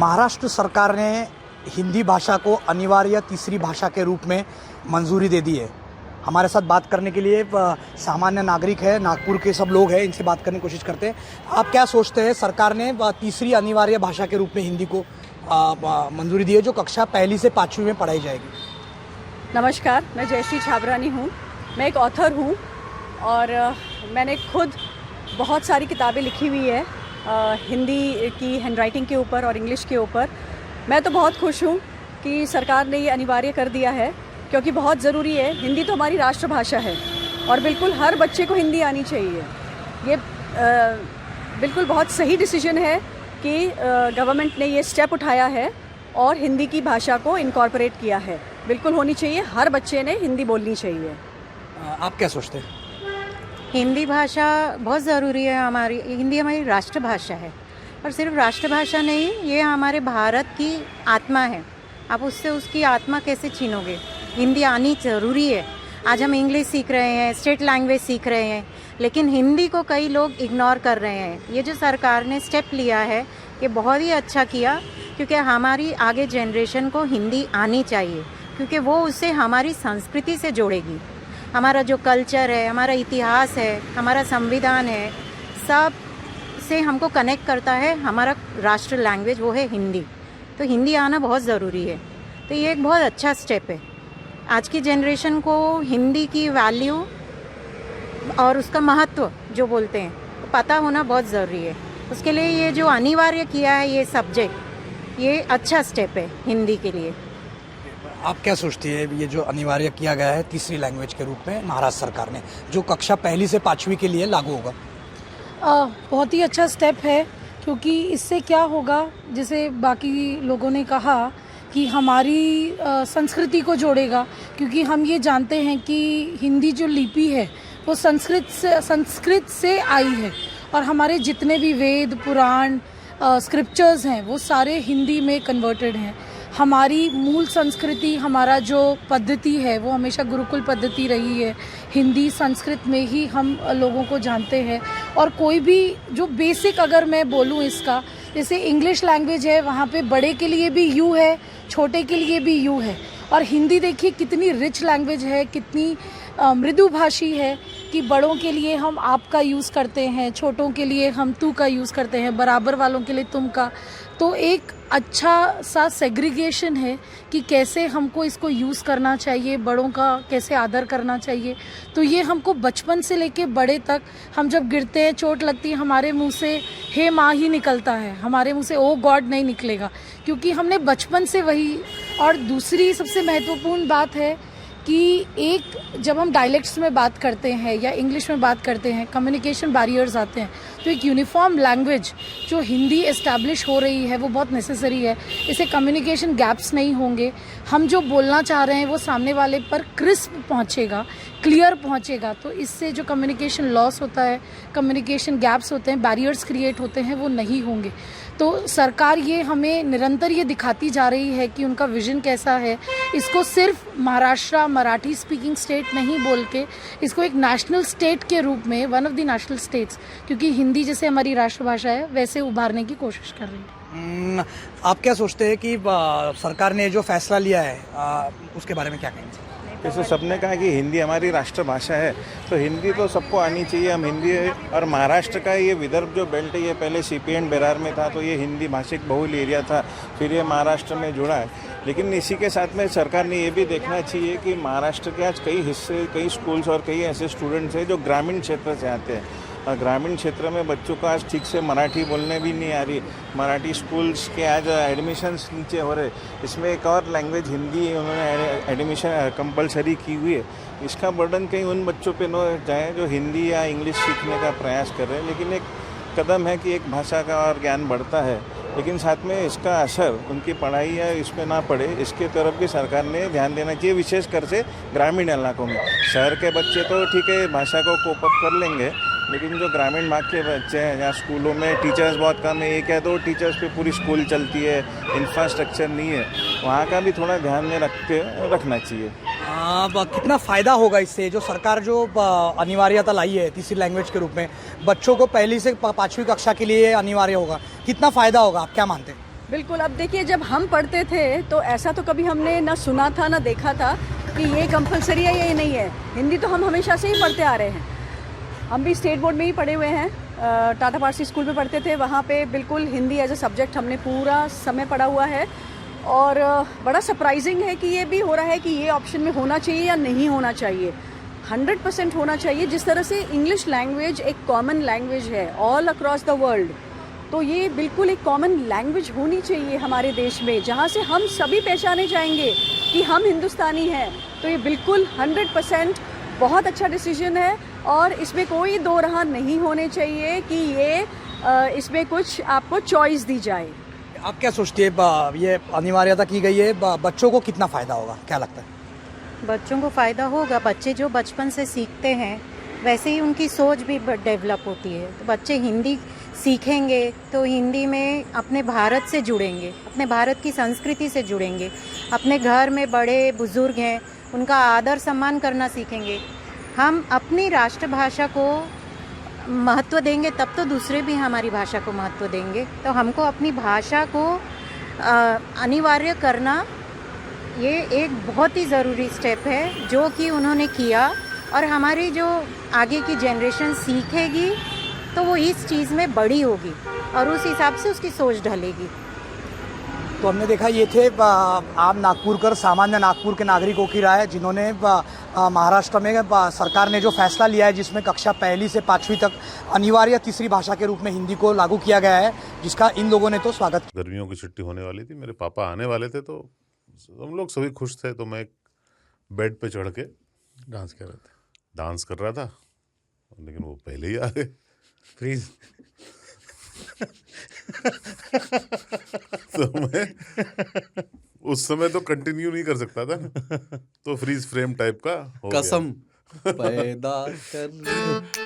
महाराष्ट्र सरकार ने हिंदी भाषा को अनिवार्य तीसरी भाषा के रूप में मंजूरी दे दी है। हमारे साथ बात करने के लिए सामान्य नागरिक है, नागपुर के सब लोग हैं, इनसे बात करने की कोशिश करते हैं। आप क्या सोचते हैं, सरकार ने तीसरी अनिवार्य भाषा के रूप में हिंदी को मंजूरी दी है जो कक्षा 1 से 5वीं में पढ़ाई जाएगी? नमस्कार, मैं जयश्री छाबरानी हूँ। मैं एक ऑथर हूँ और मैंने खुद बहुत सारी किताबें लिखी हुई है हिंदी की हैंडराइटिंग के ऊपर और इंग्लिश के ऊपर। मैं तो बहुत खुश हूँ कि सरकार ने ये अनिवार्य कर दिया है, क्योंकि बहुत ज़रूरी है। हिंदी तो हमारी राष्ट्रभाषा है और बिल्कुल हर बच्चे को हिंदी आनी चाहिए। ये बिल्कुल बहुत सही डिसीजन है कि गवर्नमेंट ने ये स्टेप उठाया है और हिंदी की भाषा को इनकॉर्पोरेट किया है। बिल्कुल होनी चाहिए, हर बच्चे ने हिंदी बोलनी चाहिए। आप क्या सोचते हैं? हिंदी भाषा बहुत ज़रूरी है। हिंदी हमारी राष्ट्रभाषा है और सिर्फ राष्ट्रभाषा नहीं, ये हमारे भारत की आत्मा है। आप उससे उसकी आत्मा कैसे छीनोगे? हिंदी आनी ज़रूरी है। आज हम इंग्लिश सीख रहे हैं, स्टेट लैंग्वेज सीख रहे हैं, लेकिन हिंदी को कई लोग इग्नोर कर रहे हैं। ये जो सरकार ने स्टेप लिया है, ये बहुत ही अच्छा किया, क्योंकि हमारी आगे जनरेशन को हिंदी आनी चाहिए, क्योंकि वो उससे हमारी संस्कृति से जोड़ेगी। हमारा जो कल्चर है, हमारा इतिहास है, हमारा संविधान है, सब से हमको कनेक्ट करता है। हमारा राष्ट्र लैंग्वेज वो है हिंदी, तो हिंदी आना बहुत ज़रूरी है। तो ये एक बहुत अच्छा स्टेप है। आज की जनरेशन को हिंदी की वैल्यू और उसका महत्व जो बोलते हैं पता होना बहुत ज़रूरी है। उसके लिए ये जो अनिवार्य किया है ये सब्जेक्ट, ये अच्छा स्टेप है हिंदी के लिए। आप क्या सोचती है, ये जो अनिवार्य किया गया है तीसरी लैंग्वेज के रूप में महाराष्ट्र सरकार ने, जो कक्षा 1 से 5वीं के लिए लागू होगा? बहुत ही अच्छा स्टेप है, क्योंकि इससे क्या होगा, जैसे बाकी लोगों ने कहा कि हमारी संस्कृति को जोड़ेगा। क्योंकि हम ये जानते हैं कि हिंदी जो लिपि है वो संस्कृत से आई है और हमारे जितने भी वेद, पुराण, स्क्रिप्चर्स हैं वो सारे हिंदी में कन्वर्टेड हैं। हमारी मूल संस्कृति, हमारा जो पद्धति है वो हमेशा गुरुकुल पद्धति रही है। हिंदी संस्कृत में ही हम लोगों को जानते हैं। और कोई भी जो बेसिक अगर मैं बोलूँ इसका, जैसे इंग्लिश लैंग्वेज है, वहाँ पे बड़े के लिए भी यू है, छोटे के लिए भी यू है। और हिंदी देखिए कितनी रिच लैंग्वेज है, कितनी मृदुभाषी है कि बड़ों के लिए हम आप का यूज़ करते हैं, छोटों के लिए हम तू का यूज़ करते हैं, बराबर वालों के लिए तुम का। तो एक अच्छा सा सेग्रीगेशन है कि कैसे हमको इसको यूज़ करना चाहिए, बड़ों का कैसे आदर करना चाहिए। तो ये हमको बचपन से लेके बड़े तक, हम जब गिरते हैं, चोट लगती है, हमारे मुंह से हे माँ ही निकलता है, हमारे मुंह से ओ गॉड नहीं निकलेगा, क्योंकि हमने बचपन से वही। और दूसरी सबसे महत्वपूर्ण बात है कि एक जब हम डायलेक्ट्स में बात करते हैं या इंग्लिश में बात करते हैं, कम्युनिकेशन बैरियर्स आते हैं। तो एक यूनिफॉर्म लैंग्वेज जो हिंदी एस्टैब्लिश हो रही है वो बहुत नेसेसरी है। इससे कम्युनिकेशन गैप्स नहीं होंगे। हम जो बोलना चाह रहे हैं वो सामने वाले पर क्रिस्प पहुंचेगा, क्लियर पहुंचेगा। तो इससे जो कम्युनिकेशन लॉस होता है, कम्युनिकेशन गैप्स होते हैं, बैरियर्स क्रिएट होते हैं, वो नहीं होंगे। तो सरकार ये हमें निरंतर ये दिखाती जा रही है कि उनका विजन कैसा है। इसको सिर्फ महाराष्ट्र मराठी स्पीकिंग स्टेट नहीं बोल के इसको एक नेशनल स्टेट के रूप में, one of the national states, क्योंकि हिंदी जैसे हमारी राष्ट्रभाषा है वैसे उभारने की कोशिश कर रही है। आप क्या सोचते हैं कि सरकार ने जो फैसला लिया है उसके बारे में क्या कहेंगे? जैसे सबने कहा कि हिंदी हमारी राष्ट्रभाषा है, तो हिंदी तो सबको आनी चाहिए। हम हिंदी, और महाराष्ट्र का ये विदर्भ जो बेल्ट है, ये पहले सीपीएन बेरार में था, तो ये हिंदी भाषिक बहुल एरिया था, फिर ये महाराष्ट्र में जुड़ा है। लेकिन इसी के साथ में सरकार ने ये भी देखना चाहिए कि महाराष्ट्र के आज कई हिस्से, कई स्कूल्स और कई ऐसे स्टूडेंट्स हैं जो ग्रामीण क्षेत्र से आते हैं, और ग्रामीण क्षेत्र में बच्चों को आज ठीक से मराठी बोलने भी नहीं आ रही। मराठी स्कूल्स के आज एडमिशन्स नीचे हो रहे, इसमें एक और लैंग्वेज हिंदी उन्होंने एडमिशन कंपलसरी की हुई है। इसका बर्डन कहीं उन बच्चों पे न जाए जो हिंदी या इंग्लिश सीखने का प्रयास कर रहे हैं। लेकिन एक कदम है कि एक भाषा का और ज्ञान बढ़ता है, लेकिन साथ में इसका असर उनकी पढ़ाई या इस पर ना पड़े, इसके तरफ भी सरकार ने ध्यान देना चाहिए, विशेषकर से ग्रामीण इलाकों में। शहर के बच्चे तो ठीक है भाषा को कोप अप कर लेंगे, लेकिन जो ग्रामीण भाग के बच्चे हैं जहाँ स्कूलों में टीचर्स बहुत कम है, एक है दो टीचर्स पे पूरी स्कूल चलती है, इंफ्रास्ट्रक्चर नहीं है, वहाँ का भी थोड़ा ध्यान में रखना चाहिए। कितना फ़ायदा होगा इससे, जो सरकार जो अनिवार्यता लाई है तीसरी लैंग्वेज के रूप में, बच्चों को 1 से 5वीं कक्षा के लिए अनिवार्य होगा, कितना फ़ायदा होगा, आप क्या मानते हैं? बिल्कुल। अब देखिए, जब हम पढ़ते थे तो ऐसा तो कभी हमने ना सुना था ना देखा था कि ये कंपलसरी है या ये नहीं है। हिंदी तो हम हमेशा से ही पढ़ते आ रहे हैं। हम भी स्टेट बोर्ड में ही पढ़े हुए हैं, टाटा पारसी स्कूल में पढ़ते थे। वहाँ पे बिल्कुल हिंदी एज अ सब्जेक्ट हमने पूरा समय पढ़ा हुआ है। और बड़ा सरप्राइजिंग है कि ये भी हो रहा है कि ये ऑप्शन में होना चाहिए या नहीं होना चाहिए। 100% होना चाहिए। जिस तरह से इंग्लिश लैंग्वेज एक कॉमन लैंग्वेज है ऑल अक्रॉस द वर्ल्ड, तो ये बिल्कुल एक कॉमन लैंग्वेज होनी चाहिए हमारे देश में, जहाँ से हम सभी पहचाने जाएंगे कि हम हिंदुस्तानी हैं। तो ये बिल्कुल 100% बहुत अच्छा डिसीजन है और इसमें कोई दो राह नहीं होने चाहिए कि ये इसमें कुछ आपको चॉइस दी जाए। आप क्या सोचती है, ये अनिवार्यता की गई है, बच्चों को कितना फ़ायदा होगा, क्या लगता है? बच्चों को फ़ायदा होगा। बच्चे जो बचपन से सीखते हैं वैसे ही उनकी सोच भी डेवलप होती है। तो बच्चे हिंदी सीखेंगे तो हिंदी में अपने भारत से जुड़ेंगे, अपने भारत की संस्कृति से जुड़ेंगे, अपने घर में बड़े बुज़ुर्ग हैं उनका आदर सम्मान करना सीखेंगे। हम अपनी राष्ट्रभाषा को महत्व देंगे तब तो दूसरे भी हमारी भाषा को महत्व देंगे। तो हमको अपनी भाषा को अनिवार्य करना ये एक बहुत ही ज़रूरी स्टेप है जो कि उन्होंने किया। और हमारी जो आगे की जनरेशन सीखेगी तो वो इस चीज़ में बड़ी होगी और उस हिसाब से उसकी सोच ढलेगी। तो हमने देखा ये थे आम नागपुरकर, सामान्य नागपुर के नागरिकों की राय, जिन्होंने महाराष्ट्र में सरकार ने जो फैसला लिया है जिसमें कक्षा 1 से 5वीं तक अनिवार्य तीसरी भाषा के रूप में हिंदी को लागू किया गया है, जिसका इन लोगों ने तो स्वागत किया। गर्मियों की छुट्टी होने वाली थी, मेरे पापा आने वाले थे, तो हम लोग सभी खुश थे। तो मैं एक बेड पे चढ़ के डांस कर रहा था, लेकिन वो पहले ही आ गए। फ्रीज। तो मैं उस समय तो कंटिन्यू नहीं कर सकता था ना, तो फ्रीज फ्रेम टाइप का हो गया। कसम पैदा कर